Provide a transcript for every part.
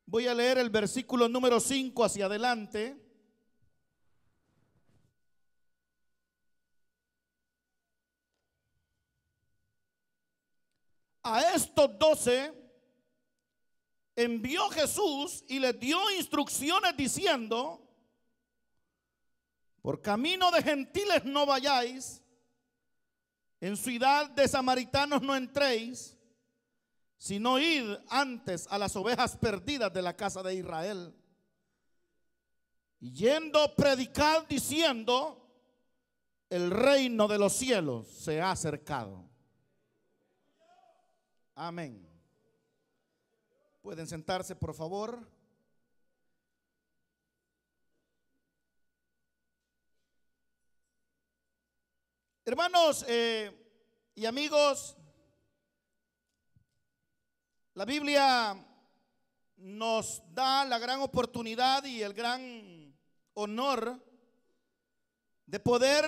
Voy a leer el versículo número 5 hacia adelante. A estos 12 envió Jesús y les dio instrucciones diciendo: por camino de gentiles no vayáis, en ciudad de samaritanos no entréis, sino id antes a las ovejas perdidas de la casa de Israel. Y yendo predicad diciendo: el reino de los cielos se ha acercado. Amén. Pueden sentarse, por favor. Hermanos y amigos, la Biblia nos da la gran oportunidad y el gran honor de poder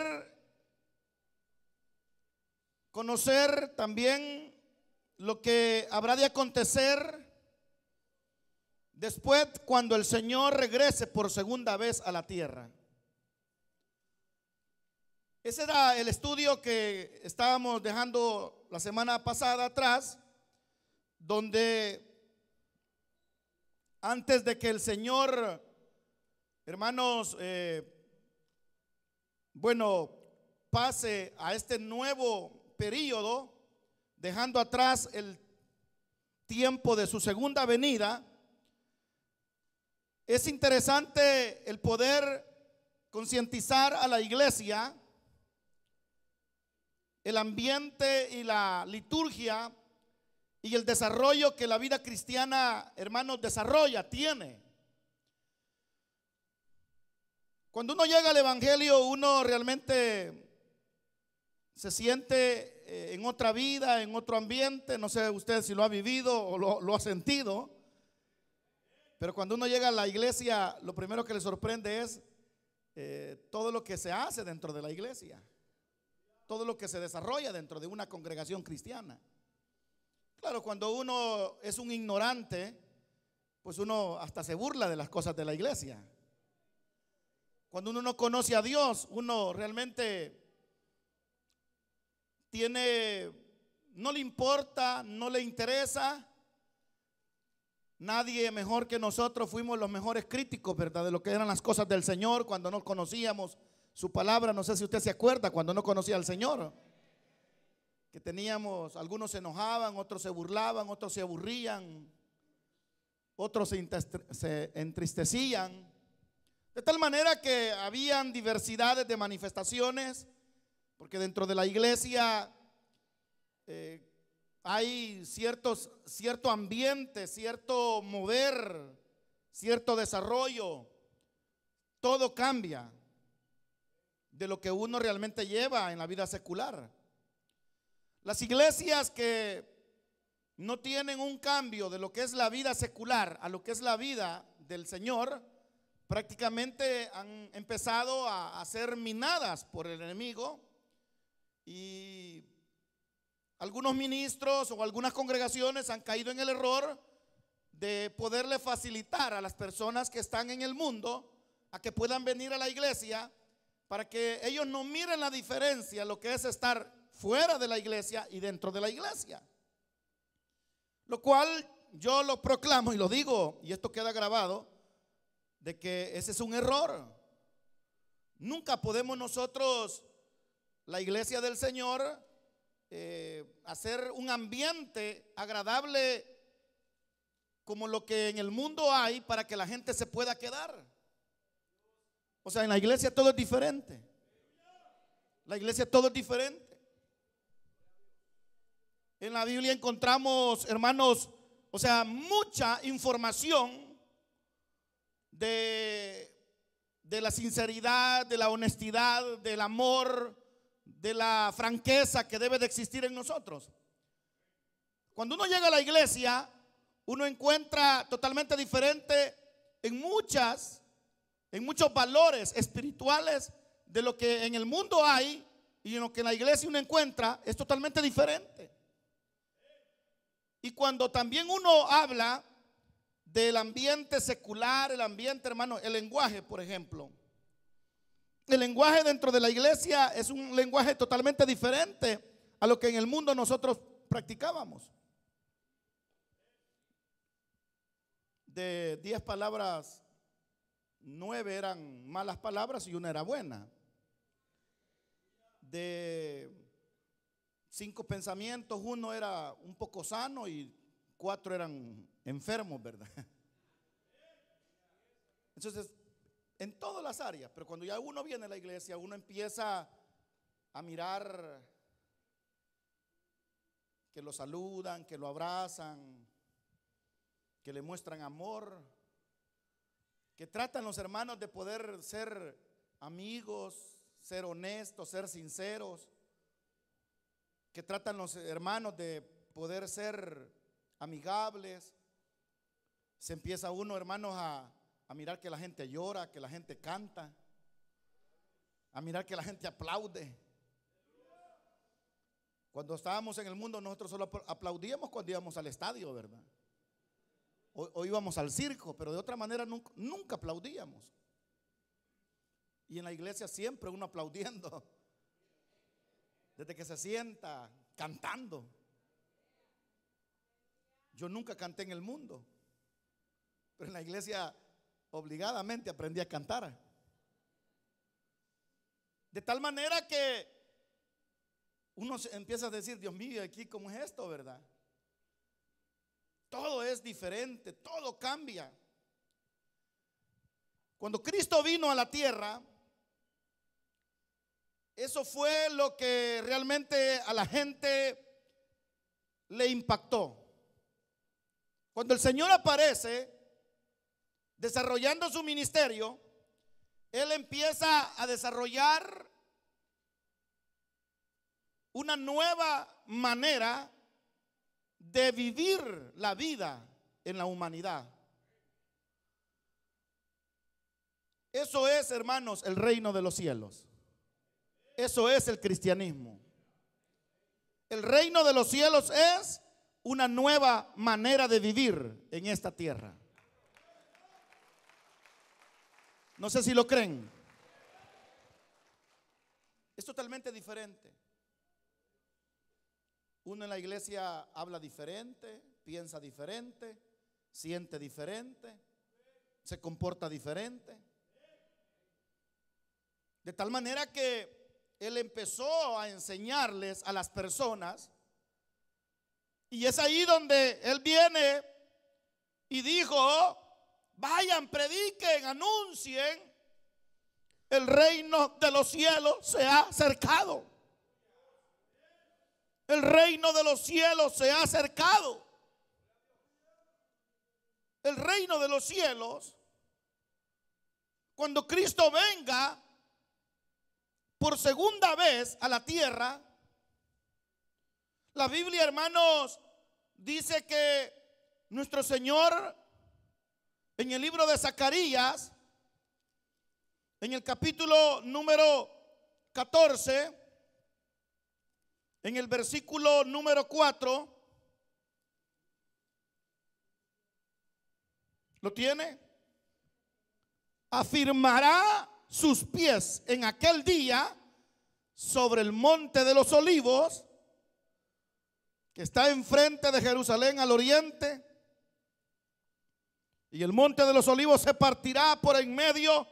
conocer también lo que habrá de acontecer después cuando el Señor regrese por segunda vez a la tierra. Ese era el estudio que estábamos dejando la semana pasada atrás, donde antes de que el Señor, hermanos, pase a este nuevo periodo, dejando atrás el tiempo de su segunda venida, es interesante el poder concientizar a la iglesia el ambiente y la liturgia y el desarrollo que la vida cristiana, hermanos, tiene. Cuando uno llega al evangelio, uno realmente se siente en otra vida, en otro ambiente. No sé usted si lo ha vivido o lo ha sentido, pero cuando uno llega a la iglesia, lo primero que le sorprende es todo lo que se hace dentro de la iglesia, todo lo que se desarrolla dentro de una congregación cristiana. Claro, cuando uno es un ignorante, pues uno hasta se burla de las cosas de la iglesia. Cuando uno no conoce a Dios, uno realmente no le importa, no le interesa. Nadie mejor que nosotros fuimos los mejores críticos, ¿verdad?, de lo que eran las cosas del Señor cuando no conocíamos su palabra. No sé si usted se acuerda cuando no conocía al Señor, que algunos se enojaban, otros se burlaban, otros se aburrían, otros se entristecían, de tal manera que habían diversidades de manifestaciones, porque dentro de la iglesia hay cierto ambiente, cierto mover, cierto desarrollo. Todo cambia de lo que uno realmente lleva en la vida secular. Las iglesias que no tienen un cambio de lo que es la vida secular a lo que es la vida del Señor, prácticamente han empezado a ser minadas por el enemigo, y algunos ministros o algunas congregaciones han caído en el error de poderle facilitar a las personas que están en el mundo a que puedan venir a la iglesia, para que ellos no miren la diferencia, lo que es estar fuera de la iglesia y dentro de la iglesia. Lo cual yo lo proclamo y lo digo, y esto queda grabado, de que ese es un error. Nunca podemos nosotros, la iglesia del Señor, hacer un ambiente agradable como lo que en el mundo hay para que la gente se pueda quedar. O sea, en la iglesia todo es diferente. La iglesia todo es diferente. En la Biblia encontramos, hermanos, mucha información de la sinceridad, de la honestidad, del amor, de la franqueza que debe de existir en nosotros. Cuando uno llega a la iglesia, uno encuentra totalmente diferente en muchos valores espirituales de lo que en el mundo hay, y en lo que en la iglesia uno encuentra es totalmente diferente. Y cuando también uno habla del ambiente secular, el ambiente, hermano, el lenguaje, por ejemplo. El lenguaje dentro de la iglesia es un lenguaje totalmente diferente a lo que en el mundo nosotros practicábamos. De 10 palabras, 9 eran malas palabras y una era buena. De 5 pensamientos, uno era un poco sano y 4 eran enfermos, ¿verdad? Entonces, en todas las áreas, pero cuando ya uno viene a la iglesia, uno empieza a mirar que lo saludan, que lo abrazan, que le muestran amor, que tratan los hermanos de poder ser amigos, ser honestos, ser sinceros, que tratan los hermanos de poder ser amigables. Se empieza uno, hermanos, a mirar que la gente llora, que la gente canta, a mirar que la gente aplaude. Cuando estábamos en el mundo, nosotros solo aplaudíamos cuando íbamos al estadio, ¿verdad? O íbamos al circo, pero de otra manera nunca aplaudíamos. Y en la iglesia siempre uno aplaudiendo, desde que se sienta, cantando. Yo nunca canté en el mundo, pero en la iglesia obligadamente aprendí a cantar. De tal manera que uno empieza a decir, Dios mío, aquí cómo es esto, ¿verdad? Todo es diferente, todo cambia. Cuando Cristo vino a la tierra, eso fue lo que realmente a la gente le impactó. Cuando el Señor aparece desarrollando su ministerio, Él empieza a desarrollar una nueva manera de vivir la vida en la humanidad. Eso es, hermanos, el reino de los cielos. Eso es el cristianismo. El reino de los cielos es una nueva manera de vivir en esta tierra. No sé si lo creen. Es totalmente diferente. Uno en la iglesia habla diferente, piensa diferente, siente diferente, se comporta diferente. De tal manera que Él empezó a enseñarles a las personas, y es ahí donde Él viene y dijo: vayan, prediquen, anuncien, el reino de los cielos se ha acercado. El reino de los cielos se ha acercado. El reino de los cielos, cuando Cristo venga por segunda vez a la tierra, la Biblia, hermanos, dice que nuestro Señor, en el libro de Zacarías, en el capítulo número 14, en el versículo número 4, ¿lo tiene? Afirmará sus pies en aquel día sobre el monte de los olivos, que está enfrente de Jerusalén al oriente, y el monte de los olivos se partirá por en medio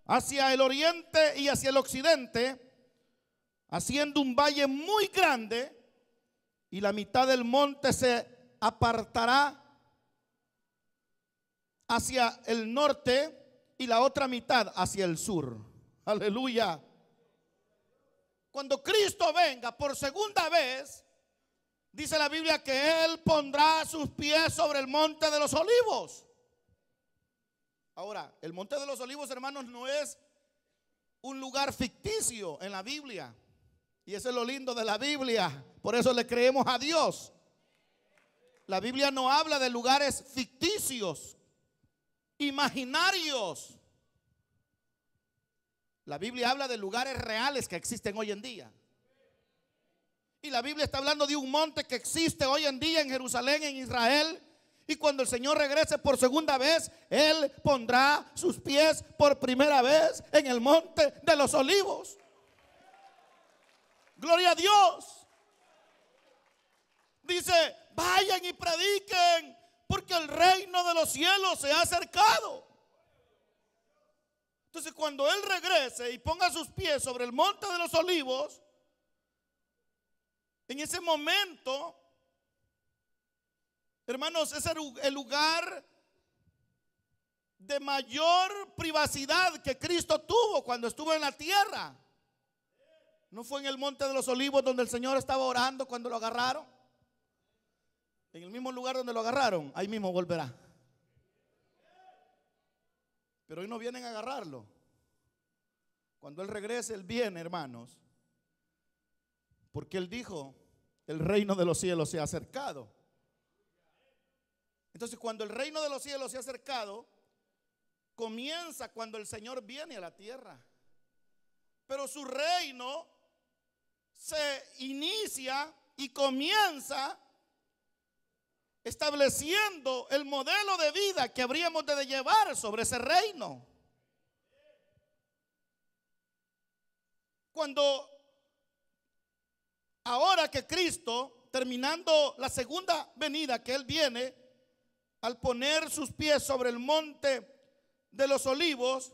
hacia el oriente y hacia el occidente, haciendo un valle muy grande, y la mitad del monte se apartará hacia el norte y la otra mitad hacia el sur. Aleluya. Cuando Cristo venga por segunda vez, dice la Biblia que Él pondrá sus pies sobre el monte de los olivos. Ahora, el monte de los olivos, hermanos, no es un lugar ficticio en la Biblia. Y eso es lo lindo de la Biblia. Por eso le creemos a Dios. La Biblia no habla de lugares ficticios, imaginarios. La Biblia habla de lugares reales que existen hoy en día. Y la Biblia está hablando de un monte que existe hoy en día en Jerusalén, en Israel, Y cuando el Señor regrese por segunda vez, Él pondrá sus pies por primera vez en el monte de los olivos. Gloria a Dios. Dice, vayan y prediquen, porque el reino de los cielos se ha acercado. Entonces, cuando Él regrese y ponga sus pies sobre el monte de los olivos, en ese momento, hermanos, es el lugar de mayor privacidad que Cristo tuvo cuando estuvo en la tierra. ¿No fue en el monte de los olivos donde el Señor estaba orando cuando lo agarraron? En el mismo lugar donde lo agarraron, ahí mismo volverá. Pero hoy no vienen a agarrarlo. Cuando Él regrese, Él viene, hermanos, porque Él dijo, el reino de los cielos se ha acercado. Entonces, cuando el reino de los cielos se ha acercado, comienza cuando el Señor viene a la tierra. Pero su reino se inicia y comienza estableciendo el modelo de vida que habríamos de llevar sobre ese reino. Cuando ahora que Cristo, terminando la segunda venida que Él viene, al poner sus pies sobre el monte de los olivos,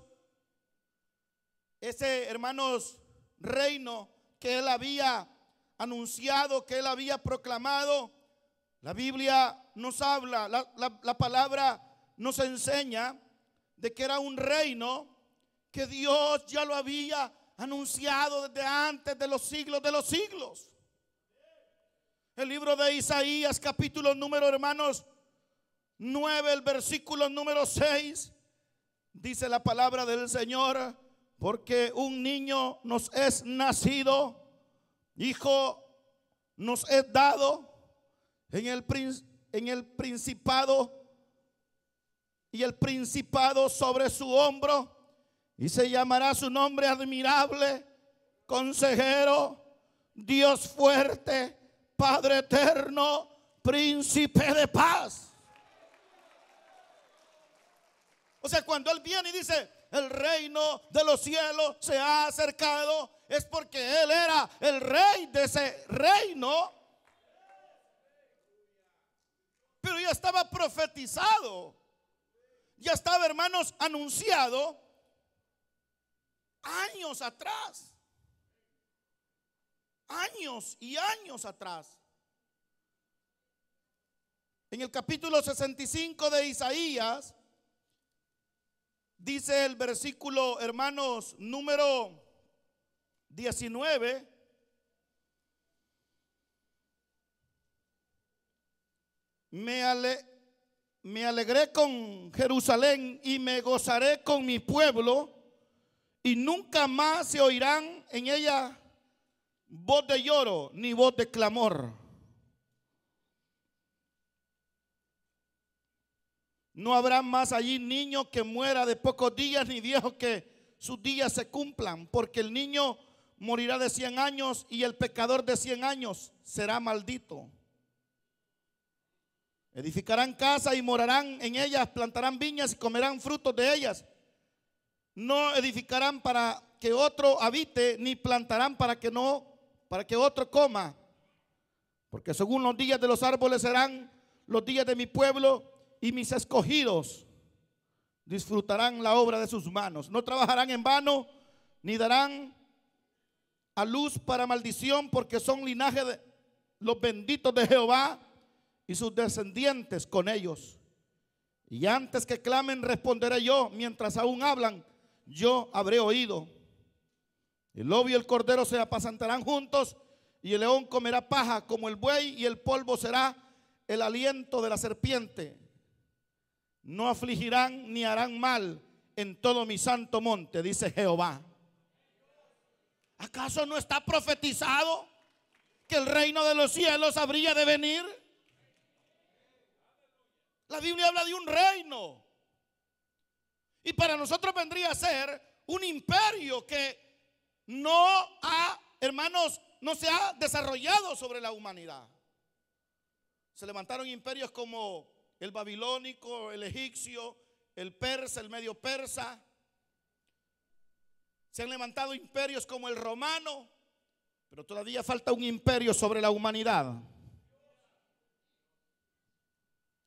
ese, hermanos, reino que Él había anunciado, que Él había proclamado, la Biblia nos habla, la palabra nos enseña de que era un reino que Dios ya lo había anunciado desde antes de los siglos de los siglos. El libro de Isaías, capítulo número, hermanos, 9, el versículo número 6, dice la palabra del Señor: porque un niño nos es nacido, hijo nos es dado, en el principado, y el principado sobre su hombro, y se llamará su nombre admirable, consejero, Dios fuerte, Padre eterno, príncipe de paz. O sea, cuando Él viene y dice, el reino de los cielos se ha acercado, es porque Él era el rey de ese reino. Pero ya estaba profetizado, ya estaba, hermanos, anunciado años atrás, años y años atrás. En el capítulo 65 de Isaías, dice el versículo, hermanos, número 19: me alegré con Jerusalén y me gozaré con mi pueblo, y nunca más se oirán en ella voz de lloro ni voz de clamor. No habrá más allí niño que muera de pocos días, ni viejo que sus días se cumplan, porque el niño morirá de 100 años y el pecador de 100 años será maldito. Edificarán casa y morarán en ellas, plantarán viñas y comerán frutos de ellas. No edificarán para que otro habite, ni plantarán para que otro coma. Porque según los días de los árboles serán los días de mi pueblo, y mis escogidos disfrutarán la obra de sus manos. No trabajarán en vano, ni darán a luz para maldición, porque son linaje de los benditos de Jehová, y sus descendientes con ellos. Y antes que clamen responderé yo, mientras aún hablan yo habré oído. El lobo y el cordero se apacentarán juntos, y el león comerá paja como el buey, y el polvo será el aliento de la serpiente. No afligirán ni harán mal en todo mi santo monte, dice Jehová. ¿Acaso no está profetizado que el reino de los cielos habría de venir? La Biblia habla de un reino, y para nosotros vendría a ser un imperio que hermanos, no se ha desarrollado sobre la humanidad. Se levantaron imperios como el babilónico, el egipcio, el persa, el medio persa. Se han levantado imperios como el romano, pero todavía falta un imperio sobre la humanidad.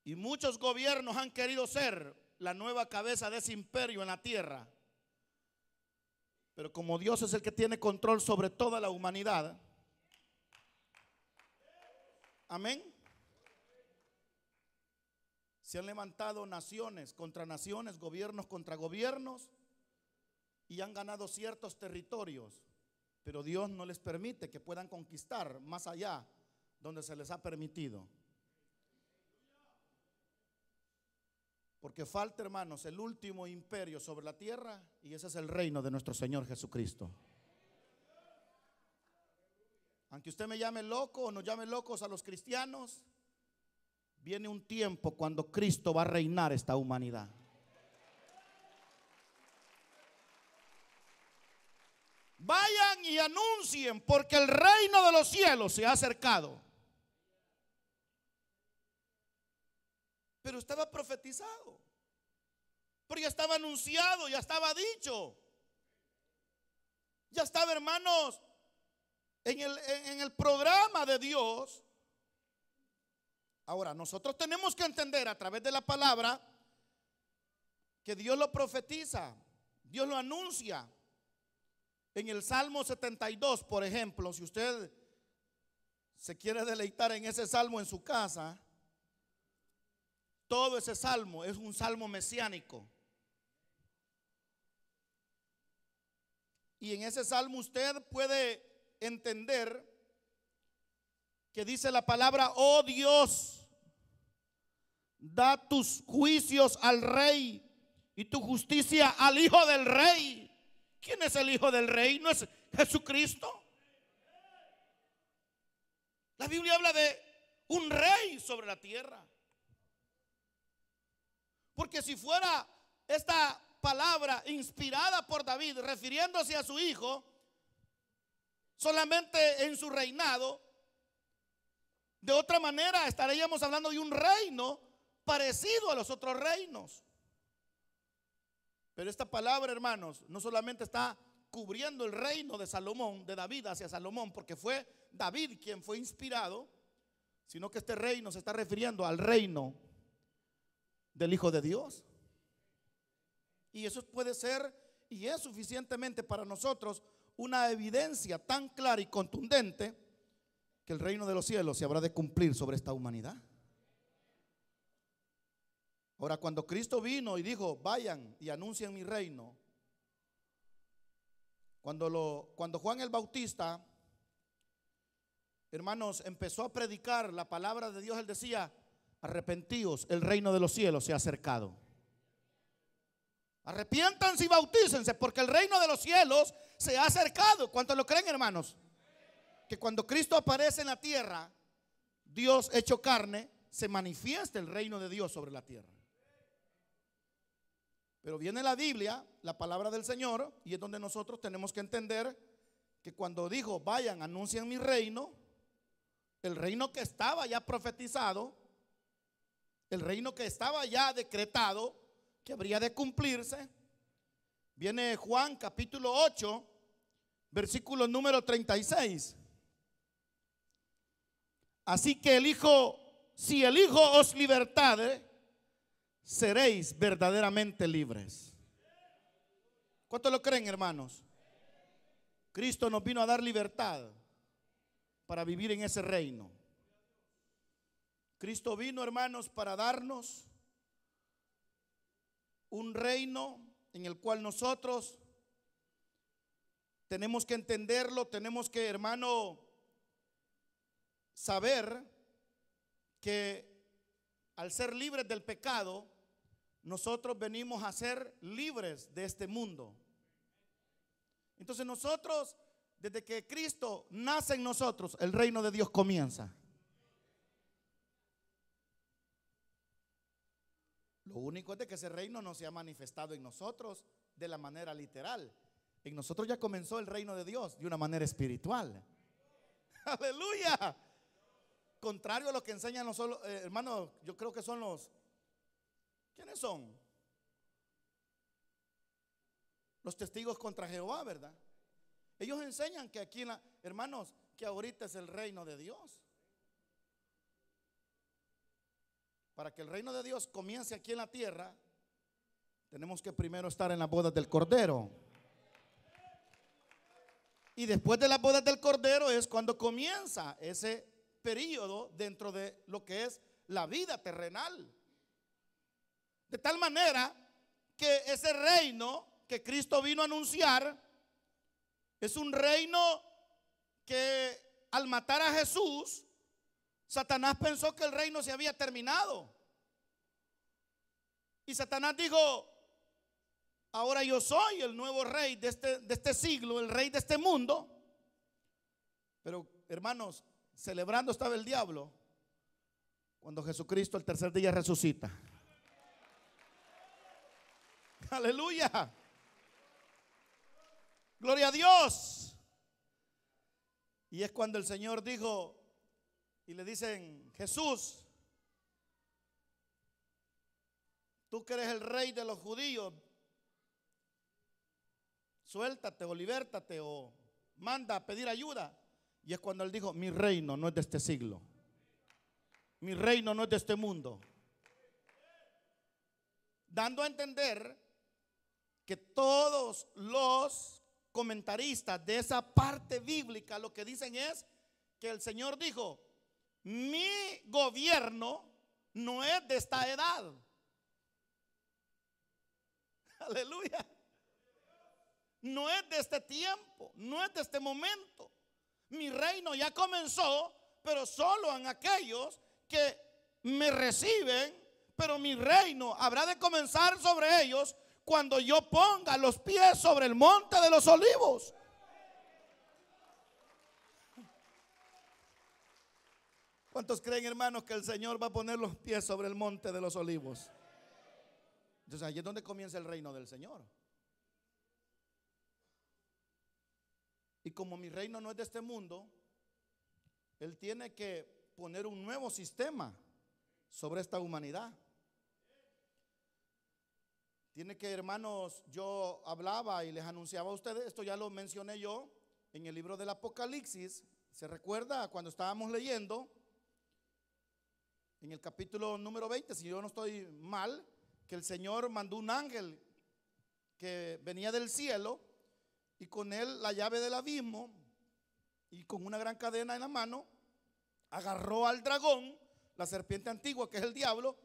Y muchos gobiernos han querido ser la nueva cabeza de ese imperio en la tierra. Pero como Dios es el que tiene control sobre toda la humanidad, amén, se han levantado naciones contra naciones, gobiernos contra gobiernos, y han ganado ciertos territorios, pero Dios no les permite que puedan conquistar más allá donde se les ha permitido. Porque falta, hermanos, el último imperio sobre la tierra, y ese es el reino de nuestro Señor Jesucristo. Aunque usted me llame loco o nos llame locos a los cristianos, viene un tiempo cuando Cristo va a reinar esta humanidad. Vayan y anuncien, porque el reino de los cielos se ha acercado. Pero estaba profetizado, pero ya estaba anunciado, ya estaba dicho, ya estaba, hermanos, en el programa de Dios. Ahora, nosotros tenemos que entender a través de la palabra que Dios lo profetiza, Dios lo anuncia. En el Salmo 72, por ejemplo, si usted se quiere deleitar en ese salmo en su casa, todo ese salmo es un salmo mesiánico. Y en ese salmo usted puede entender que dice la palabra: oh Dios, da tus juicios al rey y tu justicia al hijo del rey. ¿Quién es el hijo del rey? ¿No es Jesucristo? La Biblia habla de un rey sobre la tierra. Porque si fuera esta palabra inspirada por David, refiriéndose a su hijo, solamente en su reinado, de otra manera estaríamos hablando de un reino parecido a los otros reinos. Pero esta palabra, hermanos, no solamente está cubriendo el reino de Salomón, de David hacia Salomón, porque fue David quien fue inspirado, sino que este reino se está refiriendo al reino del Hijo de Dios. Y eso puede ser, y es suficientemente para nosotros, una evidencia tan clara y contundente que el reino de los cielos se habrá de cumplir sobre esta humanidad. Ahora, cuando Cristo vino y dijo: vayan y anuncien mi reino, cuando Juan el Bautista, hermanos, empezó a predicar la palabra de Dios, él decía: arrepentíos, el reino de los cielos se ha acercado. Arrepiéntanse y bautícense, porque el reino de los cielos se ha acercado. ¿Cuántos lo creen, hermanos? Que cuando Cristo aparece en la tierra, Dios hecho carne, se manifiesta el reino de Dios sobre la tierra. Pero viene la Biblia, la palabra del Señor, y es donde nosotros tenemos que entender que cuando dijo: vayan, anuncien mi reino, el reino que estaba ya profetizado, el reino que estaba ya decretado, que habría de cumplirse, viene Juan capítulo 8, versículo número 36. Así que si el Hijo os libertare, seréis verdaderamente libres. ¿Cuántos lo creen, hermanos? Cristo nos vino a dar libertad para vivir en ese reino. Cristo vino, hermanos, para darnos un reino en el cual nosotros tenemos que entenderlo, tenemos que, hermano, saber que al ser libres del pecado, nosotros venimos a ser libres de este mundo. Entonces nosotros, desde que Cristo nace en nosotros, el reino de Dios comienza. Lo único es de que ese reino no se ha manifestado en nosotros de la manera literal. En nosotros ya comenzó el reino de Dios de una manera espiritual. Aleluya. Contrario a lo que enseñan los hermanos, yo creo que son ¿Quiénes son? Los testigos contra Jehová, ¿verdad? Ellos enseñan que aquí, hermanos, que ahorita es el reino de Dios. Para que el reino de Dios comience aquí en la tierra, tenemos que primero estar en las bodas del Cordero. Y después de las bodas del Cordero es cuando comienza ese periodo dentro de lo que es la vida terrenal. De tal manera que ese reino que Cristo vino a anunciar es un reino que al matar a Jesús, Satanás pensó que el reino se había terminado. Y Satanás dijo: ahora yo soy el nuevo rey de este siglo, el rey de este mundo. Pero hermanos, celebrando estaba el diablo cuando Jesucristo el tercer día resucita. Aleluya. Gloria a Dios. Y es cuando el Señor dijo, y le dicen: Jesús, tú que eres el rey de los judíos, suéltate o libértate o manda a pedir ayuda. Y es cuando él dijo: mi reino no es de este siglo, mi reino no es de este mundo. Dando a entender que todos los comentaristas de esa parte bíblica lo que dicen es que el Señor dijo: mi gobierno no es de esta edad. Aleluya. No es de este tiempo, no es de este momento. Mi reino ya comenzó, pero solo en aquellos que me reciben. Pero mi reino habrá de comenzar sobre ellos cuando yo ponga los pies sobre el monte de los olivos. ¿Cuántos creen, hermanos, que el Señor va a poner los pies sobre el monte de los olivos? Entonces ahí es donde comienza el reino del Señor. Y como mi reino no es de este mundo, Él tiene que poner un nuevo sistema sobre esta humanidad. Tiene que, hermanos, yo hablaba y les anunciaba a ustedes, esto ya lo mencioné yo en el libro del Apocalipsis. ¿Se recuerda cuando estábamos leyendo en el capítulo número 20, si yo no estoy mal, que el Señor mandó un ángel que venía del cielo y con él la llave del abismo, y con una gran cadena en la mano agarró al dragón, la serpiente antigua, que es el diablo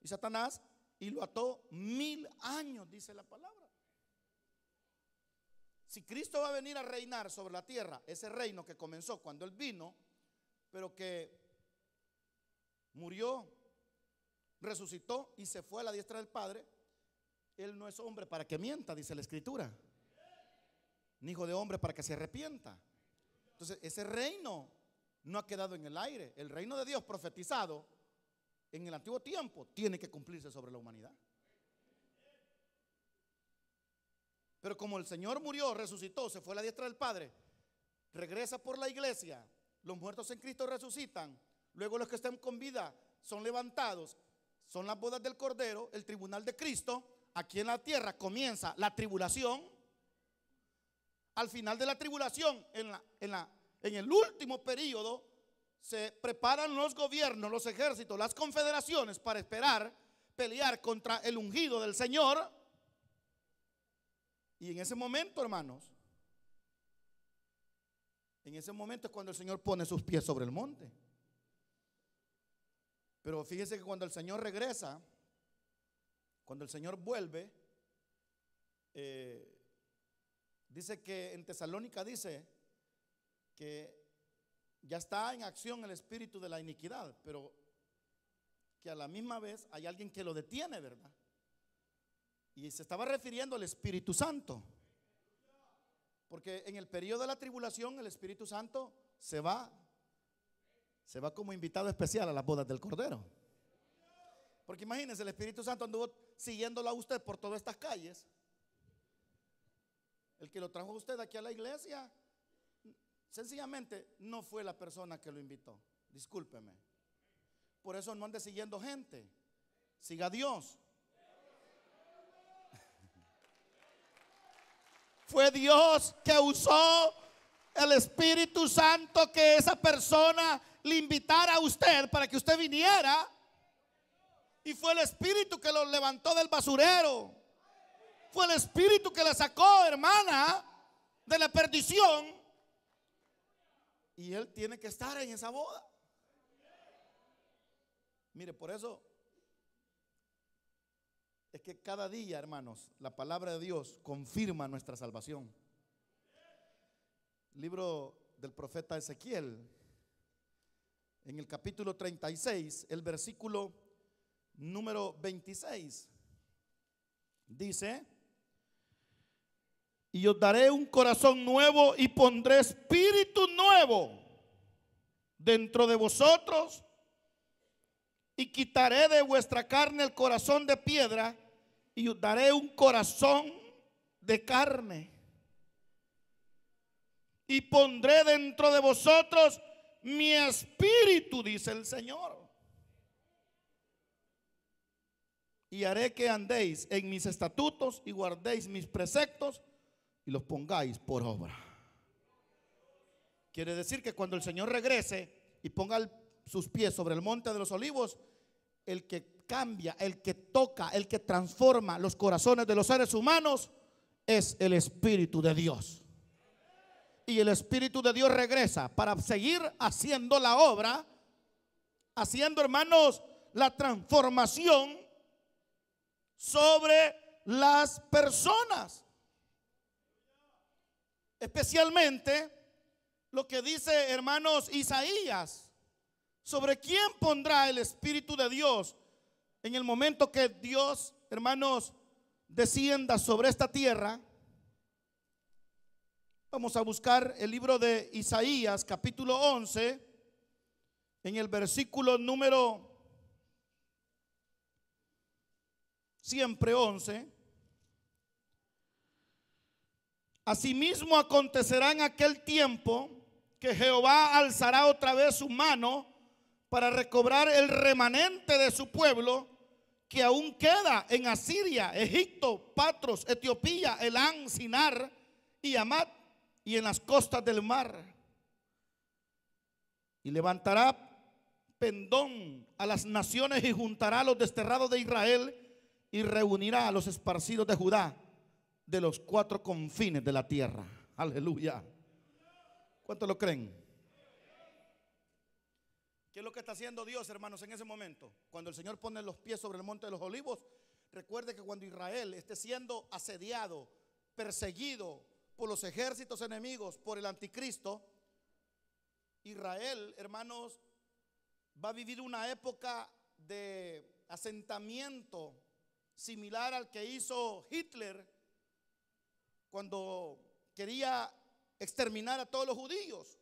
y Satanás, y lo ató 1000 años, dice la palabra. Si Cristo va a venir a reinar sobre la tierra, ese reino que comenzó cuando Él vino, pero que murió, resucitó y se fue a la diestra del Padre, Él no es hombre para que mienta, dice la Escritura, ni hijo de hombre para que se arrepienta. Entonces ese reino no ha quedado en el aire. El reino de Dios profetizado en el antiguo tiempo tiene que cumplirse sobre la humanidad. Pero como el Señor murió, resucitó, se fue a la diestra del Padre, regresa por la iglesia, los muertos en Cristo resucitan, luego los que estén con vida son levantados, son las bodas del Cordero, el tribunal de Cristo. Aquí en la tierra comienza la tribulación. Al final de la tribulación, en el último periodo, se preparan los gobiernos, los ejércitos, las confederaciones para esperar pelear contra el ungido del Señor. Y en ese momento, hermanos, en ese momento es cuando el Señor pone sus pies sobre el monte. Pero fíjense que cuando el Señor regresa, cuando el Señor vuelve, dice que en Tesalónica dice que ya está en acción el espíritu de la iniquidad, pero que a la misma vez hay alguien que lo detiene, ¿verdad? Y se estaba refiriendo al Espíritu Santo, porque en el periodo de la tribulación el Espíritu Santo se va como invitado especial a las bodas del Cordero. Porque imagínense, el Espíritu Santo anduvo siguiéndolo a usted por todas estas calles. El que lo trajo a usted aquí a la iglesia sencillamente no fue la persona que lo invitó. Discúlpeme. Por eso no ande siguiendo gente. Siga a Dios. Fue Dios que usó el Espíritu Santo, que esa persona le invitara a usted para que usted viniera. Y fue el Espíritu que lo levantó del basurero. Fue el Espíritu que la sacó, hermana, de la perdición. Y él tiene que estar en esa boda. Mire, por eso es que cada día, hermanos, la palabra de Dios confirma nuestra salvación. Libro del profeta Ezequiel, en el capítulo 36, el versículo número 26, dice: y os daré un corazón nuevo y pondré espíritu nuevo dentro de vosotros, y quitaré de vuestra carne el corazón de piedra y os daré un corazón de carne, y pondré dentro de vosotros mi espíritu, dice el Señor, y haré que andéis en mis estatutos y guardéis mis preceptos y los pongáis por obra. Quiere decir que cuando el Señor regrese y ponga sus pies sobre el monte de los olivos, el que cambia, el que toca, el que transforma los corazones de los seres humanos es el Espíritu de Dios. Y el Espíritu de Dios regresa para seguir haciendo la obra, haciendo, hermanos, la transformación sobre las personas. Especialmente lo que dice, hermanos, Isaías, sobre quién pondrá el Espíritu de Dios en el momento que Dios, hermanos, descienda sobre esta tierra. Vamos a buscar el libro de Isaías, capítulo 11, en el versículo número siempre 11. Asimismo acontecerá en aquel tiempo que Jehová alzará otra vez su mano para recobrar el remanente de su pueblo que aún queda en Asiria, Egipto, Patros, Etiopía, Elán, Sinar y Hamat, y en las costas del mar. Y levantará pendón a las naciones y juntará a los desterrados de Israel y reunirá a los esparcidos de Judá de los cuatro confines de la tierra. Aleluya. ¿Cuántos lo creen? ¿Qué es lo que está haciendo Dios, hermanos, en ese momento? Cuando el Señor pone los pies sobre el monte de los olivos, recuerde que cuando Israel esté siendo asediado, perseguido por los ejércitos enemigos, por el anticristo, Israel, hermanos, va a vivir una época de asentamiento similar al que hizo Hitler cuando quería exterminar a todos los judíos.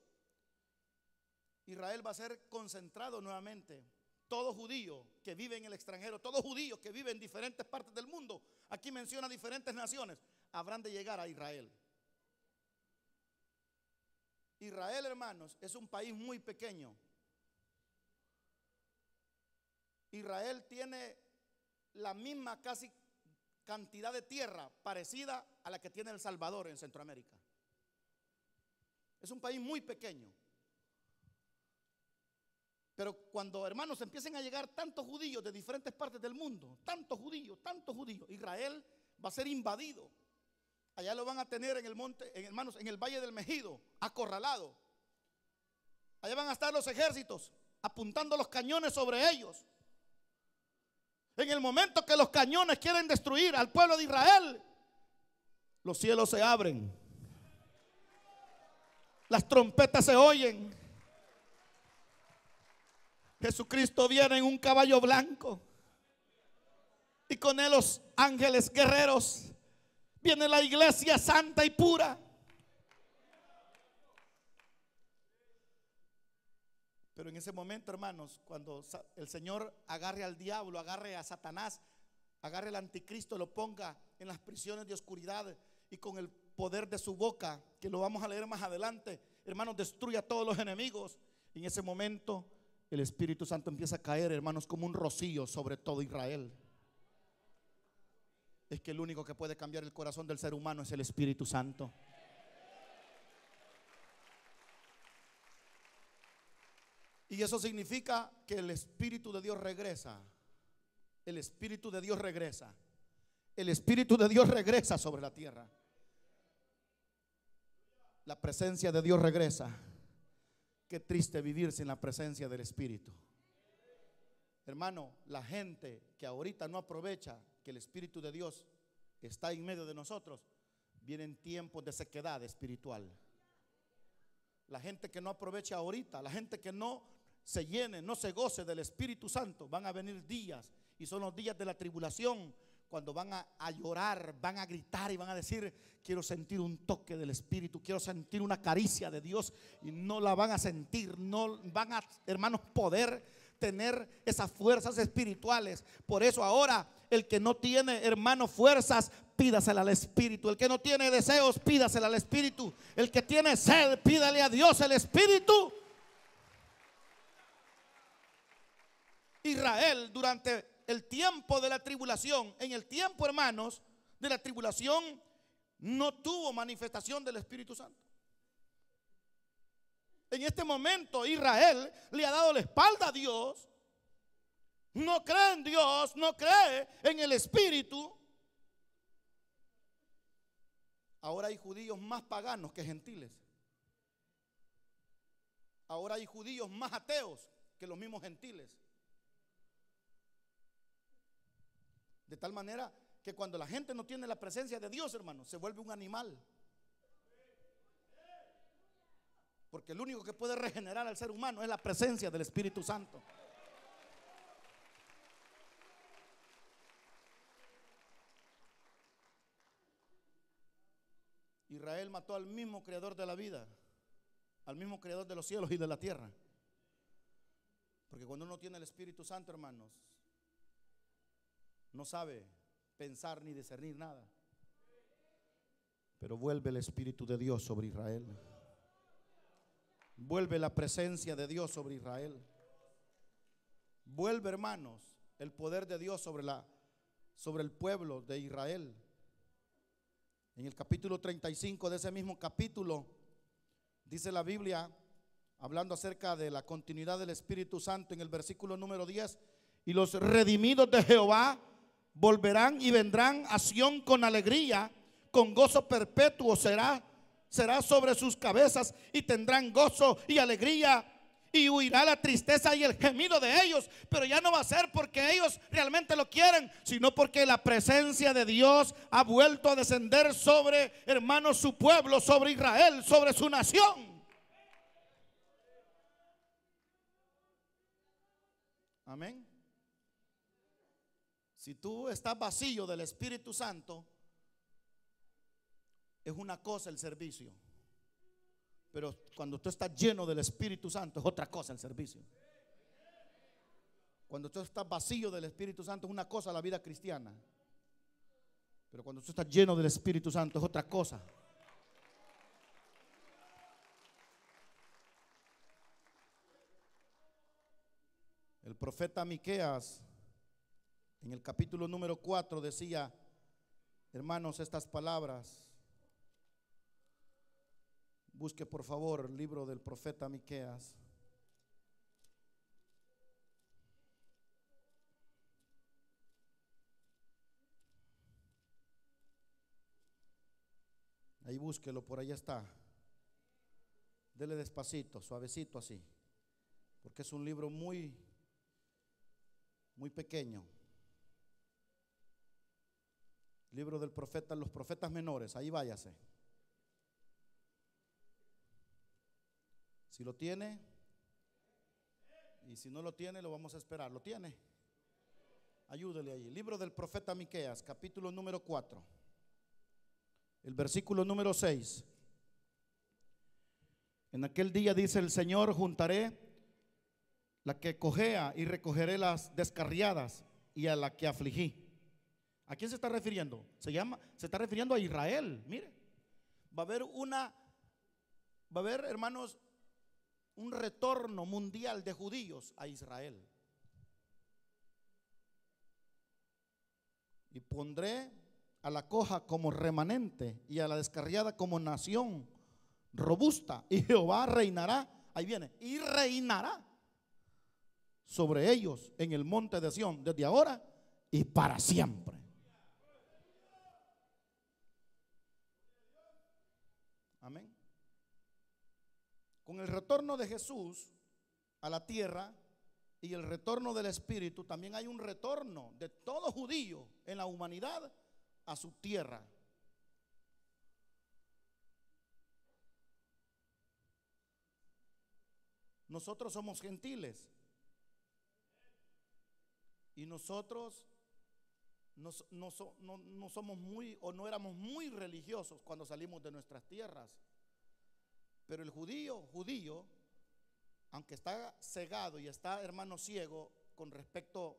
Israel va a ser concentrado nuevamente. Todo judío que vive en el extranjero, todo judío que vive en diferentes partes del mundo, aquí menciona diferentes naciones, habrán de llegar a Israel. Israel, hermanos, es un país muy pequeño. Israel tiene la misma casi cantidad de tierra parecida a la que tiene El Salvador en Centroamérica. Es un país muy pequeño. Pero cuando, hermanos, empiecen a llegar tantos judíos de diferentes partes del mundo, tantos judíos, Israel va a ser invadido. Allá lo van a tener en el monte, hermanos, en el valle del Megido, acorralado. Allá van a estar los ejércitos apuntando los cañones sobre ellos. En el momento que los cañones quieren destruir al pueblo de Israel, los cielos se abren, las trompetas se oyen. Jesucristo viene en un caballo blanco y con él los ángeles guerreros. Viene la iglesia santa y pura. Pero en ese momento, hermanos, cuando el Señor agarre al diablo, agarre a Satanás, agarre al anticristo, lo ponga en las prisiones de oscuridad y con el poder de su boca, que lo vamos a leer más adelante, hermanos, destruya a todos los enemigos. Y en ese momento el Espíritu Santo empieza a caer, hermanos, como un rocío sobre todo Israel. Es que el único que puede cambiar el corazón del ser humano es el Espíritu Santo. Y eso significa que el Espíritu de Dios regresa. El Espíritu de Dios regresa. El Espíritu de Dios regresa sobre la tierra. La presencia de Dios regresa. Qué triste vivir sin la presencia del Espíritu. Hermano, la gente que ahorita no aprovecha que el Espíritu de Dios está en medio de nosotros, vienen tiempos de sequedad espiritual. La gente que no aprovecha ahorita, la gente que no se llene, no se goce del Espíritu Santo, van a venir días, y son los días de la tribulación, cuando van a llorar, van a gritar y van a decir: quiero sentir un toque del Espíritu, quiero sentir una caricia de Dios, y no la van a sentir, no van a, hermanos, poder tener esas fuerzas espirituales. Por eso ahora el que no tiene, hermanos, fuerzas, pídasela al Espíritu. El que no tiene deseos, pídasela al Espíritu. El que tiene sed, pídale a Dios el Espíritu. Israel, durante el tiempo de la tribulación, en el tiempo, hermanos, de la tribulación, no tuvo manifestación del Espíritu Santo. En este momento Israel le ha dado la espalda a Dios, no cree en Dios, no cree en el Espíritu. Ahora hay judíos más paganos que gentiles. Ahora hay judíos más ateos que los mismos gentiles. De tal manera que cuando la gente no tiene la presencia de Dios, hermano, se vuelve un animal. Porque el único que puede regenerar al ser humano es la presencia del Espíritu Santo. Israel mató al mismo creador de la vida, al mismo creador de los cielos y de la tierra. Porque cuando uno tiene el Espíritu Santo, hermanos, no sabe pensar ni discernir nada. Pero vuelve el Espíritu de Dios sobre Israel. Vuelve la presencia de Dios sobre Israel. Vuelve, hermanos, el poder de Dios sobre el pueblo de Israel. En el capítulo 35 de ese mismo capítulo, dice la Biblia, hablando acerca de la continuidad del Espíritu Santo, en el versículo número 10: y los redimidos de Jehová volverán y vendrán a Sión con alegría, con gozo perpetuo será sobre sus cabezas, y tendrán gozo y alegría, y huirá la tristeza y el gemido de ellos. Pero ya no va a ser porque ellos realmente lo quieren, sino porque la presencia de Dios ha vuelto a descender sobre, hermanos, su pueblo, sobre Israel, sobre su nación. Amén. Si tú estás vacío del Espíritu Santo, es una cosa el servicio, pero cuando tú estás lleno del Espíritu Santo es otra cosa el servicio. Cuando tú estás vacío del Espíritu Santo es una cosa la vida cristiana, pero cuando tú estás lleno del Espíritu Santo es otra cosa. El profeta Miqueas, en el capítulo número 4, decía, hermanos, estas palabras. Busque por favor el libro del profeta Miqueas. Ahí búsquelo, por ahí está. Dele despacito, suavecito así, porque es un libro muy pequeño. Libro del profeta, los profetas menores, ahí váyase. Si lo tiene, y si no lo tiene, lo vamos a esperar. ¿Lo tiene? Ayúdele ahí. Libro del profeta Miqueas, capítulo número 4, el versículo número 6. En aquel día, dice el Señor, juntaré la que cojea y recogeré las descarriadas y a la que afligí. ¿A quién se está refiriendo? Se está refiriendo a Israel. Mire, va a haber, hermanos, un retorno mundial de judíos a Israel. Y pondré a la coja como remanente y a la descarriada como nación robusta. Y Jehová reinará, ahí viene, y reinará sobre ellos en el monte de Sión, desde ahora y para siempre. Amén. Con el retorno de Jesús a la tierra y el retorno del Espíritu, también hay un retorno de todo judío en la humanidad a su tierra. Nosotros somos gentiles y nosotros no somos muy, o no éramos muy religiosos cuando salimos de nuestras tierras. Pero el judío, aunque está cegado y está, hermano, ciego con respecto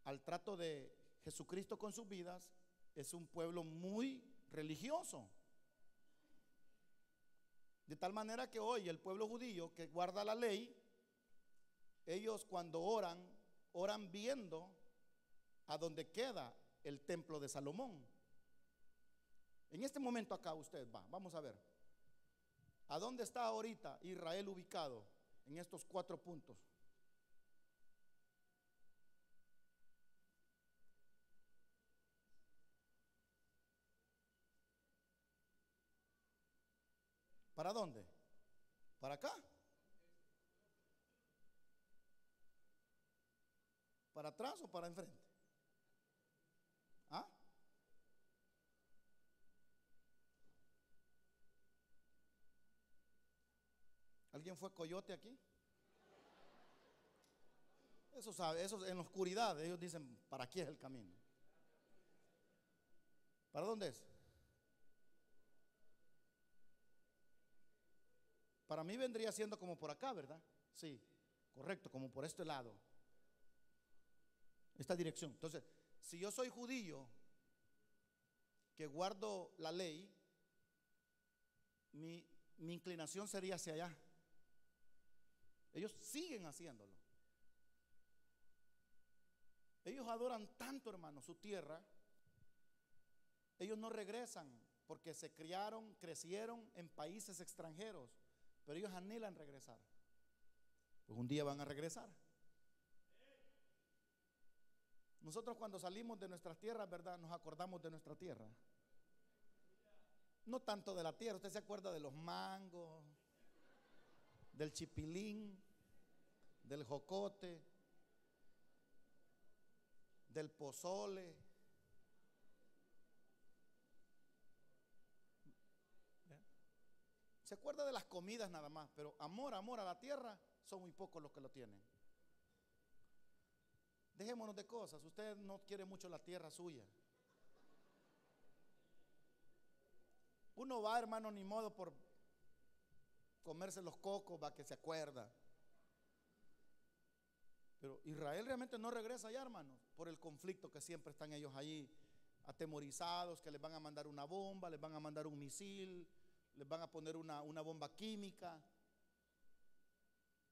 al trato de Jesucristo con sus vidas, es un pueblo muy religioso. De tal manera que hoy el pueblo judío que guarda la ley, ellos cuando oran viendo a donde queda el templo de Salomón. En este momento acá usted vamos a ver, ¿a dónde está ahorita Israel ubicado en estos 4 puntos? ¿Para dónde? ¿Para acá? ¿Para atrás o para enfrente? ¿Ah? ¿Alguien fue coyote aquí? Eso sabe, eso en la oscuridad ellos dicen, ¿para aquí es el camino? ¿Para dónde es? Para mí vendría siendo como por acá, ¿verdad? Sí, correcto, como por este lado. Esta dirección. Entonces, si yo soy judío que guardo la ley, mi inclinación sería hacia allá. Ellos siguen haciéndolo. Ellos adoran tanto, hermano, su tierra. Ellos no regresan porque se crecieron en países extranjeros, pero ellos anhelan regresar. Pues un día van a regresar. Nosotros cuando salimos de nuestras tierras, ¿verdad? Nos acordamos de nuestra tierra. No tanto de la tierra. Usted se acuerda de los mangos, del chipilín, del jocote, del pozole. Se acuerda de las comidas nada más, pero amor a la tierra son muy pocos los que lo tienen. Dejémonos de cosas. Usted no quiere mucho la tierra suya. Uno va, hermano, ni modo por comerse los cocos, va, que se acuerda. Pero Israel realmente no regresa allá, hermano, por el conflicto que siempre están ellos ahí atemorizados, que les van a mandar una bomba, les van a mandar un misil, les van a poner una bomba química.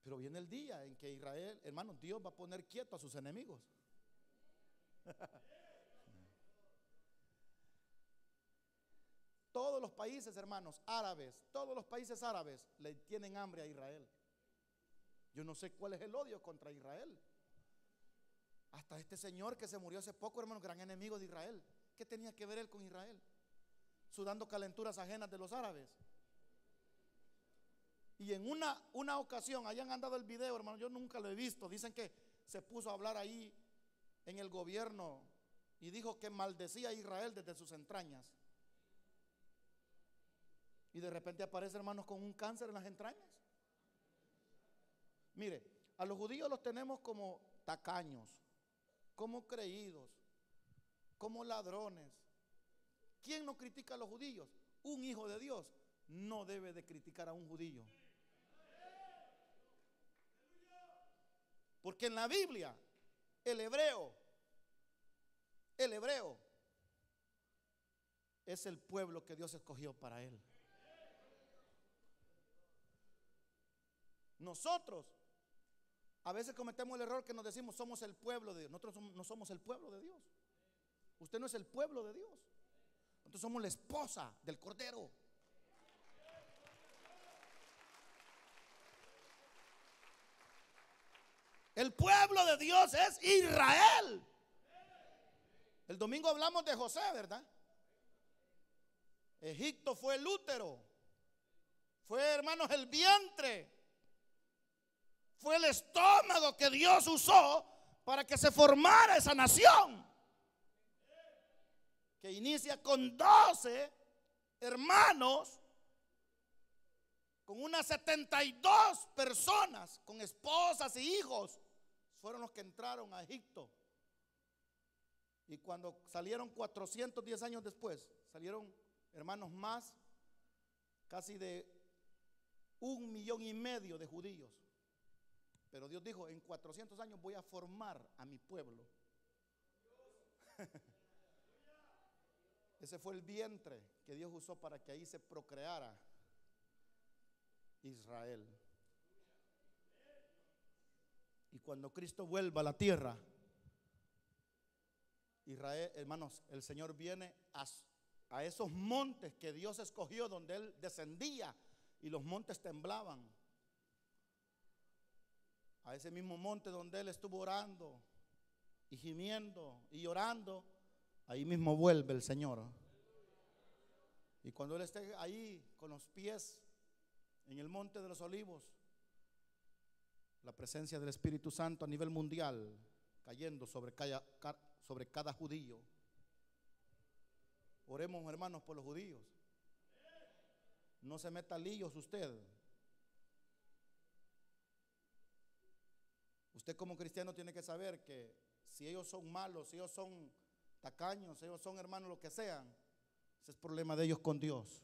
Pero viene el día en que Israel, hermano, Dios va a poner quieto a sus enemigos. Todos los países, hermanos, árabes, todos los países árabes le tienen hambre a Israel. Yo no sé cuál es el odio contra Israel. Hasta este señor que se murió hace poco, hermano, gran enemigo de Israel. ¿Qué tenía que ver él con Israel? Sudando calenturas ajenas de los árabes. Y en una ocasión, hayan andado el video, hermano, yo nunca lo he visto. Dicen que se puso a hablar ahí en el gobierno y dijo que maldecía a Israel desde sus entrañas. Y de repente aparece, hermanos, con un cáncer en las entrañas. Mire, a los judíos los tenemos como tacaños, como creídos, como ladrones. ¿Quién no critica a los judíos? Un hijo de Dios no debe de criticar a un judío. Porque en la Biblia, el hebreo es el pueblo que Dios escogió para él. Nosotros a veces cometemos el error que nos decimos somos el pueblo de Dios. Nosotros no somos el pueblo de Dios. Usted no es el pueblo de Dios. Nosotros somos la esposa del Cordero. El pueblo de Dios es Israel. El domingo hablamos de José, ¿verdad? Egipto fue el útero, fue, hermanos, el vientre, fue el estómago que Dios usó para que se formara esa nación, que inicia con 12 hermanos, con unas 72 personas, con esposas y hijos, fueron los que entraron a Egipto. Y cuando salieron 410 años después, salieron, hermanos, más casi de 1,5 millones de judíos. Pero Dios dijo: en 400 años voy a formar a mi pueblo. Ese fue el vientre que Dios usó para que ahí se procreara Israel. Y cuando Cristo vuelva a la tierra, Israel, hermanos, el Señor viene a esos montes que Dios escogió, donde Él descendía y los montes temblaban. A ese mismo monte donde Él estuvo orando y gimiendo y llorando, ahí mismo vuelve el Señor. Y cuando Él esté ahí con los pies en el monte de los olivos, la presencia del Espíritu Santo a nivel mundial cayendo sobre cada judío. Oremos, hermanos, por los judíos. No se meta líos usted. Usted como cristiano tiene que saber que si ellos son malos, si ellos son tacaños, si ellos son, hermanos, lo que sean, ese es problema de ellos con Dios.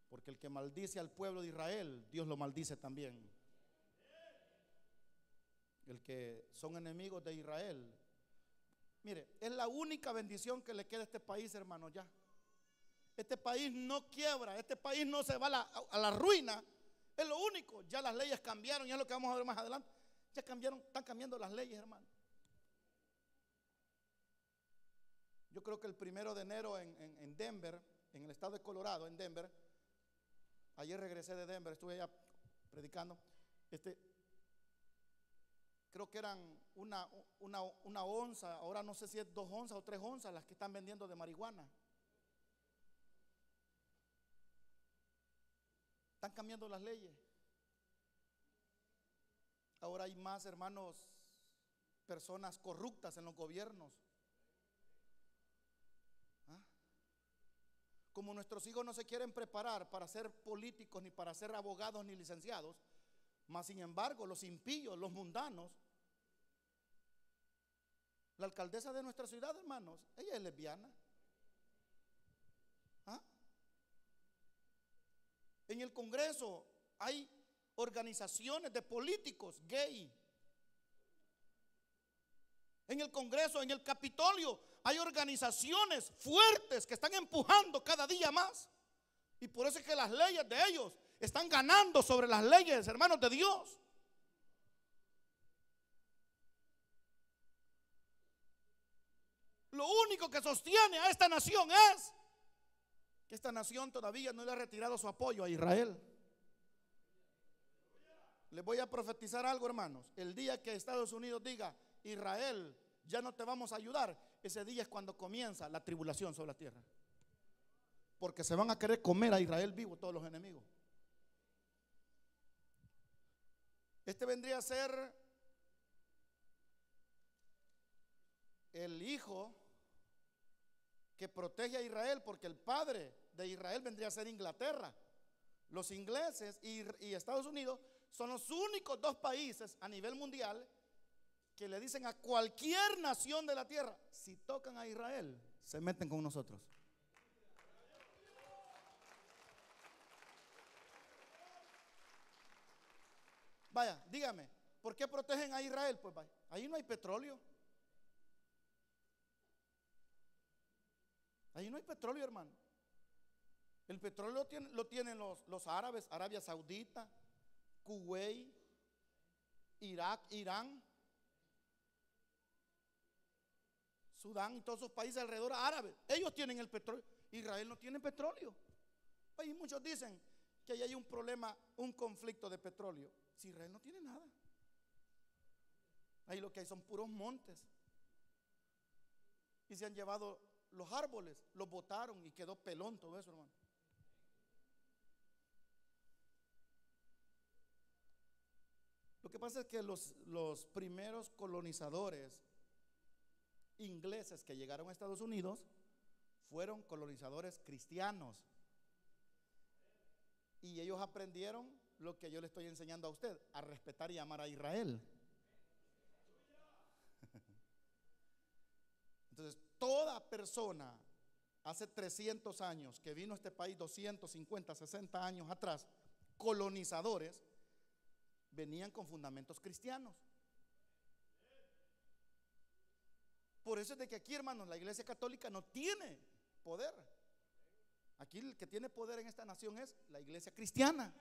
Porque el que maldice al pueblo de Israel, Dios lo maldice también. El que son enemigos de Israel, mire, es la única bendición que le queda a este país, hermano. Ya este país no quiebra, este país no se va a la ruina. Es lo único. Ya las leyes cambiaron, ya es lo que vamos a ver más adelante. Ya cambiaron, están cambiando las leyes, hermano. Yo creo que el 1 de enero en Denver, en el estado de Colorado, en Denver, ayer regresé de Denver, estuve allá predicando. Creo que eran una onza, ahora no sé si es 2 onzas o 3 onzas las que están vendiendo de marihuana. Están cambiando las leyes. Ahora hay más, hermanos, personas corruptas en los gobiernos. Como nuestros hijos no se quieren preparar para ser políticos, ni para ser abogados, ni licenciados, mas sin embargo los impíos, los mundanos. La alcaldesa de nuestra ciudad, hermanos, ella es lesbiana. En el Congreso hay organizaciones de políticos gay. En el Congreso, en el Capitolio, hay organizaciones fuertes que están empujando cada día más. Y por eso es que las leyes de ellos están ganando sobre las leyes, hermanos, de Dios. Lo único que sostiene a esta nación es que esta nación todavía no le ha retirado su apoyo a Israel. Les voy a profetizar algo, hermanos. El día que Estados Unidos diga: Israel, ya no te vamos a ayudar, ese día es cuando comienza la tribulación sobre la tierra. Porque se van a querer comer a Israel vivo todos los enemigos. Este vendría a ser el hijo que protege a Israel, porque el padre de Israel vendría a ser Inglaterra. Los ingleses y Estados Unidos son los únicos 2 países a nivel mundial que le dicen a cualquier nación de la tierra: si tocan a Israel, se meten con nosotros. Vaya, dígame, ¿por qué protegen a Israel? Pues vaya, ahí no hay petróleo. Ahí no hay petróleo, hermano. El petróleo lo tienen los árabes, Arabia Saudita, Kuwait, Irak, Irán. Sudán y todos esos países alrededor árabes, ellos tienen el petróleo. Israel no tiene petróleo. Ahí muchos dicen que ahí hay un problema, un conflicto de petróleo. Si Israel no tiene nada, ahí lo que hay son puros montes. Y se han llevado los árboles, los botaron y quedó pelón todo eso, hermano. Lo que pasa es que los primeros colonizadores ingleses que llegaron a Estados Unidos fueron colonizadores cristianos. Y ellos aprendieron lo que yo le estoy enseñando a usted, a respetar y amar a Israel. Entonces, toda persona hace 300 años que vino a este país, 250, 60 años atrás, colonizadores, venían con fundamentos cristianos. Por eso es de que aquí, hermanos, la Iglesia Católica no tiene poder. Aquí el que tiene poder en esta nación es la Iglesia cristiana.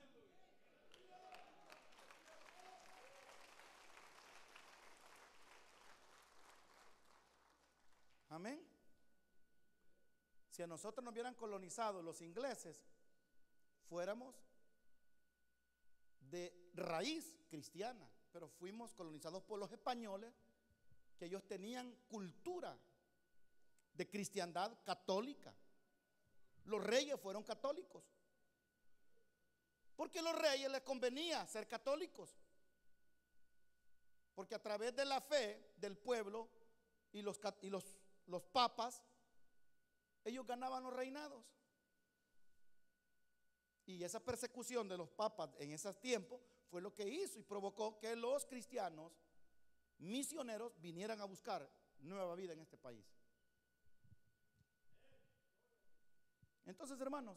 Amén. Si a nosotros nos hubieran colonizado los ingleses, fuéramos de raíz cristiana, pero fuimos colonizados por los españoles, que ellos tenían cultura de cristiandad católica. Los reyes fueron católicos, porque a los reyes les convenía ser católicos, porque a través de la fe del pueblo y los papas, ellos ganaban los reinados. Y esa persecución de los papas en esos tiempos fue lo que hizo y provocó que los cristianos misioneros vinieran a buscar nueva vida en este país. Entonces, hermanos,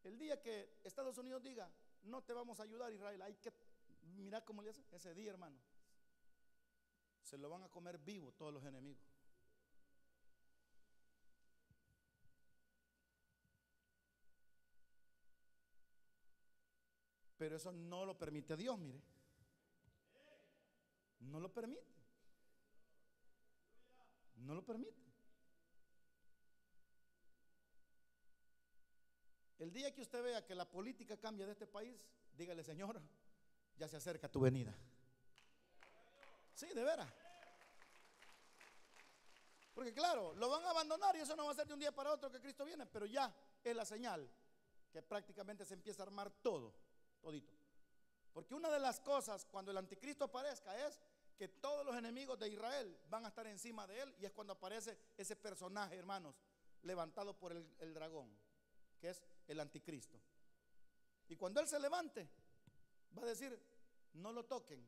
el día que Estados Unidos diga no te vamos a ayudar, Israel, hay que mirar cómo le hacen. Ese día, hermano, se lo van a comer vivo todos los enemigos. Pero eso no lo permite Dios, mire. No lo permite. No lo permite. El día que usted vea que la política cambia de este país, dígale: Señor, ya se acerca tu venida. Sí, de veras. Porque claro, lo van a abandonar y eso no va a ser de un día para otro que Cristo viene, pero ya es la señal que prácticamente se empieza a armar todo, todito. Porque una de las cosas cuando el anticristo aparezca es que todos los enemigos de Israel van a estar encima de él, y es cuando aparece ese personaje, hermanos, levantado por el dragón, que es el anticristo. Y cuando él se levante, va a decir: no lo toquen,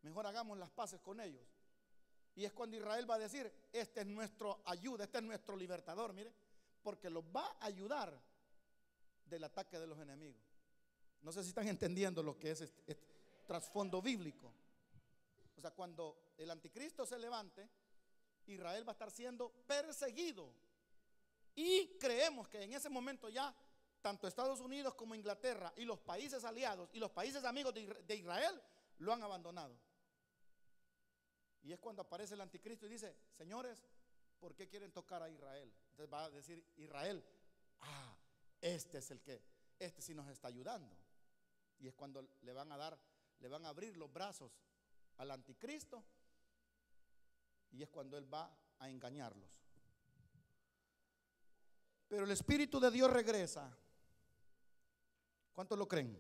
mejor hagamos las paces con ellos. Y es cuando Israel va a decir: este es nuestro ayuda, este es nuestro libertador, mire, porque los va a ayudar del ataque de los enemigos. No sé si están entendiendo lo que es este trasfondo bíblico. O sea, cuando el anticristo se levante, Israel va a estar siendo perseguido. Y creemos que en ese momento ya tanto Estados Unidos como Inglaterra y los países aliados y los países amigos de Israel lo han abandonado. Y es cuando aparece el anticristo y dice: señores, ¿por qué quieren tocar a Israel? Entonces va a decir Israel: este es el que, este sí nos está ayudando. Y es cuando le van a abrir los brazos al anticristo, y es cuando él va a engañarlos. Pero el Espíritu de Dios regresa. ¿Cuántos lo creen?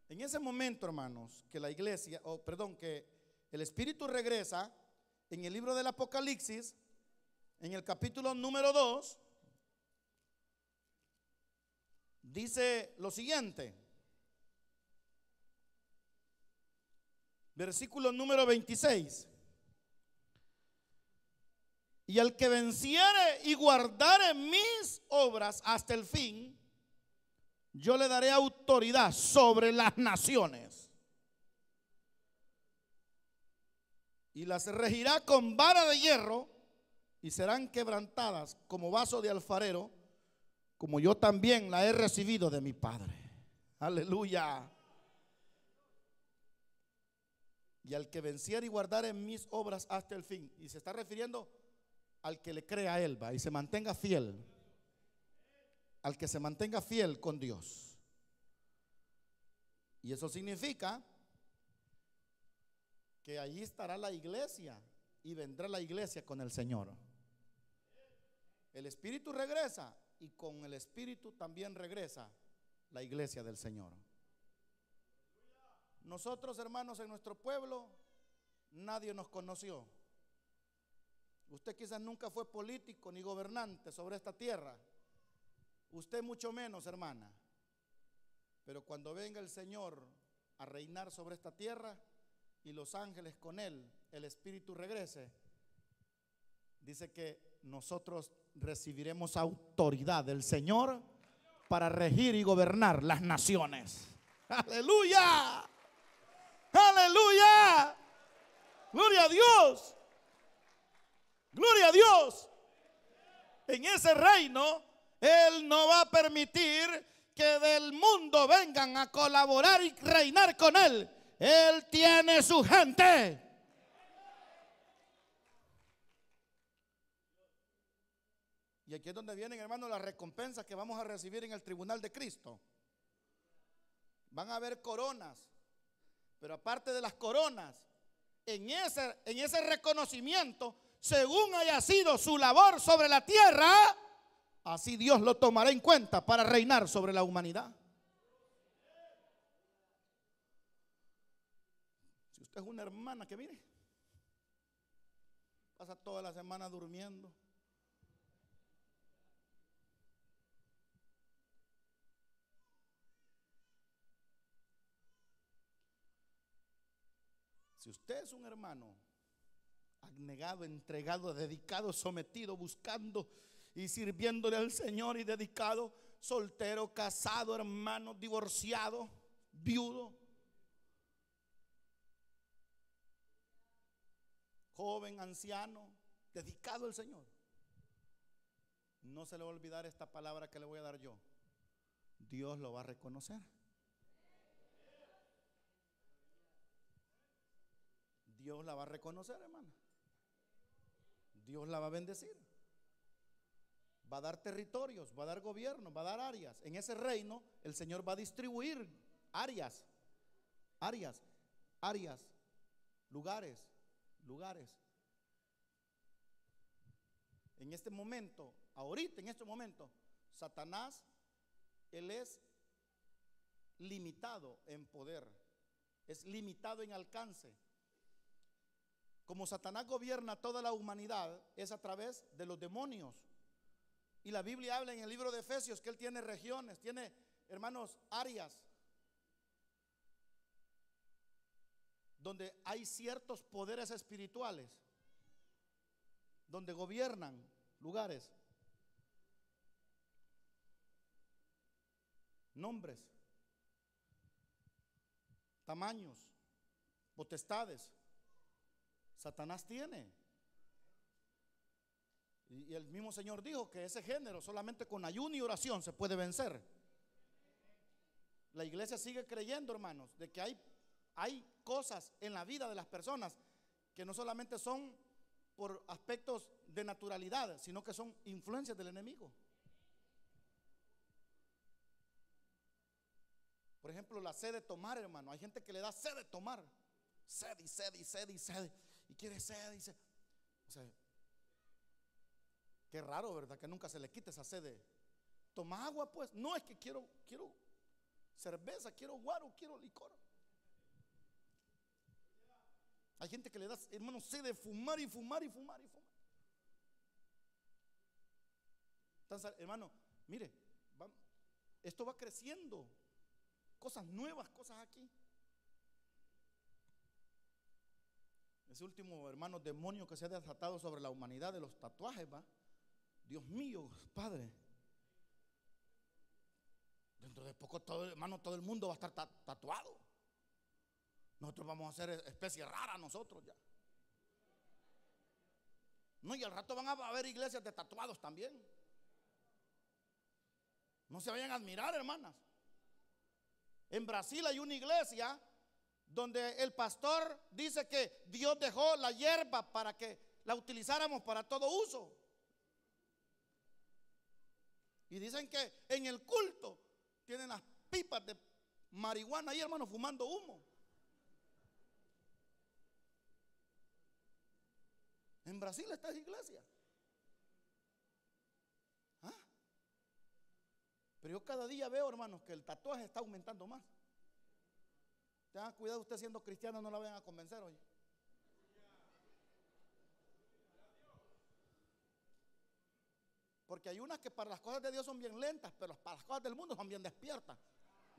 En ese momento, hermanos, que la iglesia, que el Espíritu regresa, en el libro del Apocalipsis, en el capítulo número 2, dice lo siguiente, versículo número 26: y al que venciere y guardare mis obras hasta el fin, yo le daré autoridad sobre las naciones, y las regirá con vara de hierro, y serán quebrantadas como vaso de alfarero, como yo también la he recibido de mi Padre. Aleluya. Y al que venciere y guardare mis obras hasta el fin. Y se está refiriendo al que le crea a él, va, y se mantenga fiel. Al que se mantenga fiel con Dios. Y eso significa que allí estará la iglesia y vendrá la iglesia con el Señor. El Espíritu regresa y con el Espíritu también regresa la iglesia del Señor. Nosotros, hermanos, en nuestro pueblo nadie nos conoció. Usted quizás nunca fue político ni gobernante sobre esta tierra. Usted mucho menos, hermana. Pero cuando venga el Señor a reinar sobre esta tierra y los ángeles con él, el Espíritu regrese, dice que nosotros recibiremos autoridad del Señor para regir y gobernar las naciones. ¡Aleluya! ¡Aleluya! ¡Gloria a Dios! ¡Gloria a Dios! En ese reino, Él no va a permitir que del mundo vengan a colaborar y reinar con Él. Él tiene su gente. Y aquí es donde vienen, hermanos, las recompensas que vamos a recibir en el tribunal de Cristo. Van a haber coronas, pero aparte de las coronas, en ese reconocimiento, según haya sido su labor sobre la tierra, así Dios lo tomará en cuenta para reinar sobre la humanidad. Si usted es una hermana que mire, pasa toda la semana durmiendo, si usted es un hermano abnegado, entregado, dedicado, sometido, buscando y sirviéndole al Señor, y dedicado, soltero, casado, hermano, divorciado, viudo, joven, anciano, dedicado al Señor, no se le va a olvidar esta palabra que le voy a dar yo. Dios lo va a reconocer. Dios la va a reconocer, hermano. Dios la va a bendecir. Va a dar territorios, va a dar gobierno, va a dar áreas. En ese reino el Señor va a distribuir áreas, lugares. En este momento, ahorita en este momento, Satanás, él es limitado en poder, es limitado en alcance. Como Satanás gobierna toda la humanidad, es a través de los demonios. Y la Biblia habla en el libro de Efesios que él tiene regiones, tiene, hermanos, áreas donde hay ciertos poderes espirituales, donde gobiernan lugares, nombres, tamaños, potestades. Satanás tiene. Y el mismo Señor dijo que ese género solamente con ayuno y oración se puede vencer. La iglesia sigue creyendo, hermanos, de que hay cosas en la vida de las personas que no solamente son por aspectos de naturalidad, sino que son influencias del enemigo. Por ejemplo, la sed de tomar, hermano. Hay gente que le da sed de tomar. Sed y sed y sed y sed. Y quiere sed y sed. O sea, qué raro, ¿verdad? Que nunca se le quite esa sed de toma agua, pues. No, es que quiero cerveza, quiero guaro, quiero licor. Hay gente que le da, hermano, sed de fumar y fumar y fumar y fumar. Entonces, hermano, mire, esto va creciendo. Cosas nuevas, cosas aquí. Ese último, hermano, demonio que se ha desatado sobre la humanidad de los tatuajes, va. Dios mío, Padre. Dentro de poco, hermano, todo el mundo va a estar tatuado. Nosotros vamos a ser especie rara, nosotros ya. No, y al rato van a haber iglesias de tatuados también. No se vayan a admirar, hermanas. En Brasil hay una iglesia donde el pastor dice que Dios dejó la hierba para que la utilizáramos para todo uso. Y dicen que en el culto tienen las pipas de marihuana ahí, hermano, fumando humo. En Brasil está esa iglesia. ¿Ah? Pero yo cada día veo, hermanos, que el tatuaje está aumentando más. Tengan cuidado, usted siendo cristiano no la vayan a convencer hoy. Porque hay unas que para las cosas de Dios son bien lentas, pero para las cosas del mundo son bien despiertas.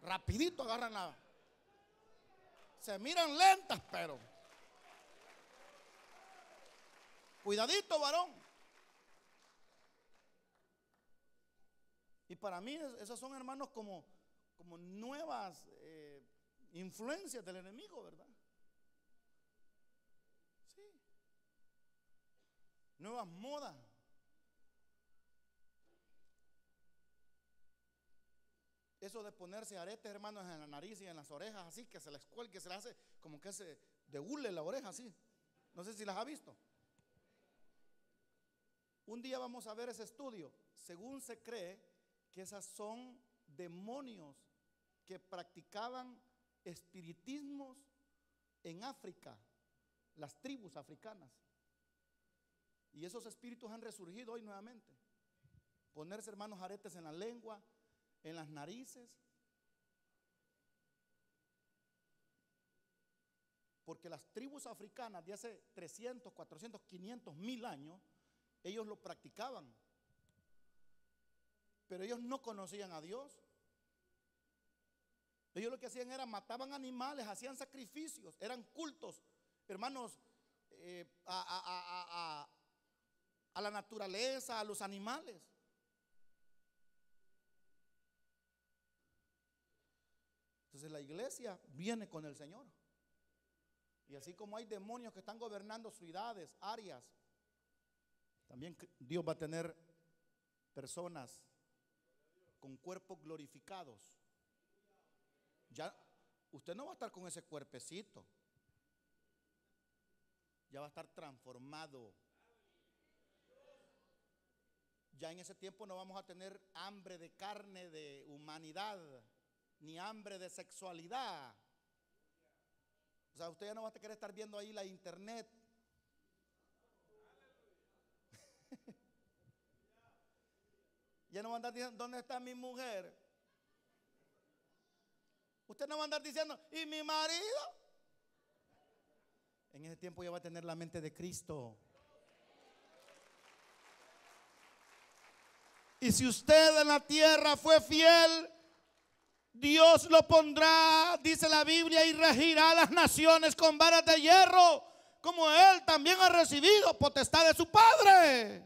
Rapidito agarran la... Se miran lentas, pero... Cuidadito, varón. Y para mí esos son, hermanos, como nuevas influencias del enemigo, ¿verdad? Sí. Nuevas modas. Eso de ponerse aretes, hermanos, en la nariz y en las orejas, así que se les cuelgue, se les hace como que se de hule la oreja, así. No sé si las ha visto. Un día vamos a ver ese estudio. Según se cree que esas son demonios que practicaban espiritismos en África, las tribus africanas. Y esos espíritus han resurgido hoy nuevamente. Ponerse, hermanos, aretes en la lengua, en las narices. Porque las tribus africanas de hace 300, 400, 500, 1000 años, ellos lo practicaban. Pero ellos no conocían a Dios. Ellos lo que hacían era mataban animales, hacían sacrificios, eran cultos, hermanos, a la naturaleza, a los animales. Entonces la iglesia viene con el Señor. Y así como hay demonios que están gobernando ciudades, áreas, también Dios va a tener personas con cuerpos glorificados. Ya usted no va a estar con ese cuerpecito. Ya va a estar transformado. Ya en ese tiempo no vamos a tener hambre de carne, de humanidad, ni hambre de sexualidad. O sea, usted ya no va a querer estar viendo ahí la internet. Ya no va a andar diciendo, ¿dónde está mi mujer? Usted no va a andar diciendo, ¿y mi marido? En ese tiempo ya va a tener la mente de Cristo. Y si usted en la tierra fue fiel, Dios lo pondrá, dice la Biblia, y regirá las naciones con varas de hierro, como él también ha recibido potestad de su Padre.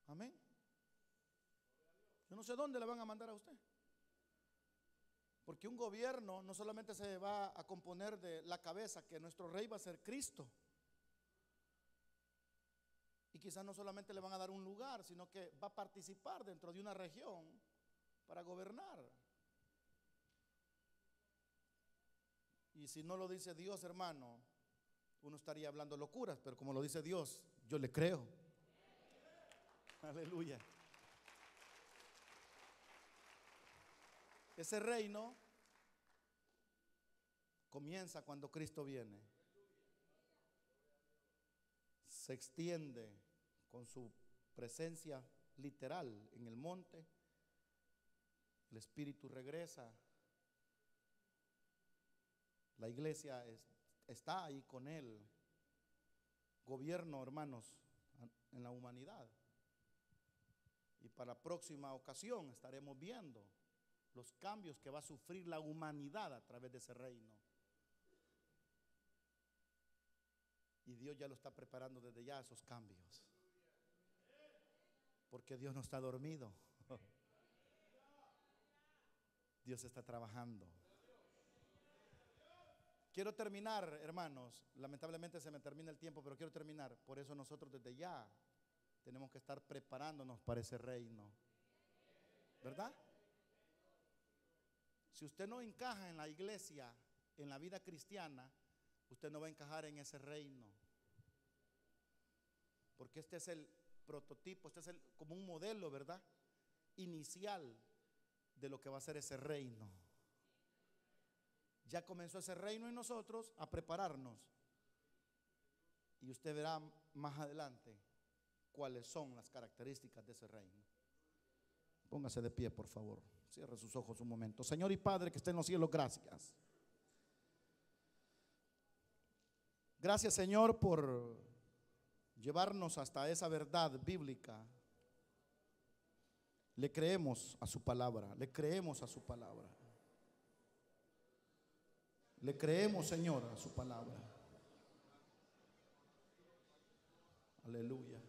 Amén. Yo no sé dónde le van a mandar a usted. Porque un gobierno no solamente se va a componer de la cabeza, que nuestro rey va a ser Cristo. Y quizás no solamente le van a dar un lugar, sino que va a participar dentro de una región para gobernar. Y si no lo dice Dios, hermano, uno estaría hablando locuras, pero como lo dice Dios, yo le creo. Aleluya. Ese reino comienza cuando Cristo viene. Se extiende con su presencia literal en el monte. El Espíritu regresa. La iglesia está ahí con él. Gobierno, hermanos, en la humanidad. Y para la próxima ocasión estaremos viendo los cambios que va a sufrir la humanidad a través de ese reino. Y Dios ya lo está preparando desde ya esos cambios. Porque Dios no está dormido. Dios está trabajando. Quiero terminar, hermanos. Lamentablemente se me termina el tiempo, pero quiero terminar. Por eso nosotros desde ya tenemos que estar preparándonos para ese reino. ¿Verdad? Si usted no encaja en la iglesia, en la vida cristiana, usted no va a encajar en ese reino. Porque este es el prototipo, este es como un modelo, ¿verdad? Inicial de lo que va a ser ese reino. Ya comenzó ese reino en nosotros a prepararnos. Y usted verá más adelante cuáles son las características de ese reino. Póngase de pie, por favor. Cierre sus ojos un momento. Señor y Padre que está en los cielos, gracias. Gracias, Señor, por llevarnos hasta esa verdad bíblica. Le creemos a su palabra, le creemos a su palabra. Le creemos, Señor, a su palabra. Aleluya.